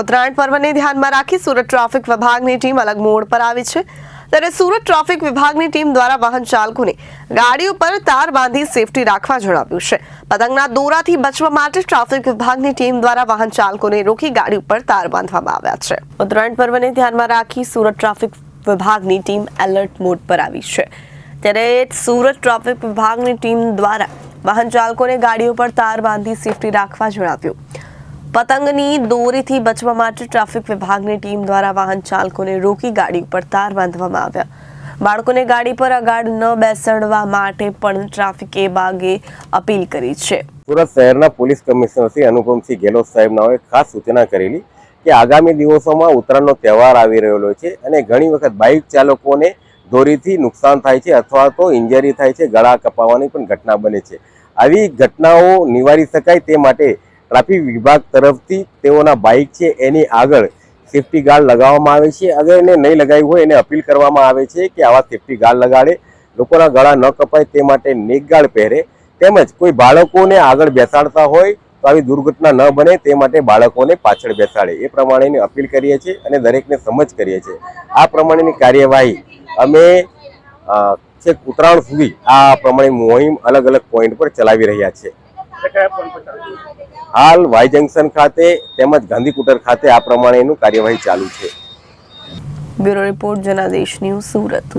ઉત્તરાયણ પર્વને ધ્યાનમાં રાખી સુરત ટ્રાફિક વિભાગની ટીમ અલગ મોડ પર આવી છે। ત્યારે સુરત ટ્રાફિક વિભાગની ટીમ દ્વારા વાહન ચાલકોને ગાડીઓ પર તાર બાંધી સેફટી રાખવા જણાવ્યું છે। પતંગના દોરાથી બચવા માટે ટ્રાફિક વિભાગની ટીમ દ્વારા વાહન ચાલકોને રોકી ગાડી ઉપર તાર બાંધવામાં આવ્યા છે। ઉત્તરાયણ પર્વને ધ્યાનમાં રાખી સુરત ટ્રાફિક વિભાગની ટીમ એલર્ટ મોડ પર આવી છે। ત્યારે સુરત ટ્રાફિક વિભાગની ટીમ દ્વારા વાહન ચાલકોને ગાડીઓ પર તાર બાંધી સેફટી રાખવા જણાવ્યું। પતંગની દોરીથી બચવા માટે ટ્રાફિક વિભાગની ટીમ દ્વારા વાહન ચાલકોને રોકી ગાડી ઉપર તાર બાંધવામાં આવ્યા। બાળકોને ગાડી પર આગળ ન બેસાડવા માટે પણ ટ્રાફિક વિભાગે અપીલ કરી છે। સુરત શહેરના પોલીસ કમિશનર શ્રી અનુપમસિંહ ગેહલોત સાહેબનાઓએ ખાસ સૂચના કરેલી કે આગામી દિવસોમાં ઉત્તરાયણનો તહેવાર આવી રહેલો છે અને ઘણી વખત બાઇક ચાલકોને દોરીથી નુકસાન થાય છે અથવા તો ઇન્જરી થાય છે, ગળા કપાવવાની પણ ઘટના બને છે। આવી ઘટનાઓ નિવારી શકાય તે માટે ટ્રાફિક વિભાગ તરફથી તેઓના બાઇક છે એની આગળ સેફટી ગાર્ડ લગાવવામાં આવે છે। અગર એને નહીં લગાવી હોય એને અપીલ કરવામાં આવે છે કે આવા સેફટી ગાર્ડ લગાડે, લોકોના ગળા ન કપાય તે માટે નેક ગાર્ડ પહેરે, તેમજ કોઈ બાળકોને આગળ બેસાડતા હોય તો આવી દુર્ઘટના ન બને તે માટે બાળકોને પાછળ બેસાડે એ પ્રમાણેની અપીલ કરીએ છીએ અને દરેકને સમજ કરીએ છીએ। આ પ્રમાણેની કાર્યવાહી અમે છેક ઉત્તરાયણ સુધી આ પ્રમાણે મુહિમ અલગ અલગ પોઈન્ટ પર ચલાવી રહ્યા છે। હાલ વાય જંકશન ખાતે તેમજ ગાંધીકુટર ખાતે આ પ્રમાણેનું કાર્યવાહી ચાલુ છે। Bureau report Janadesh news Surat.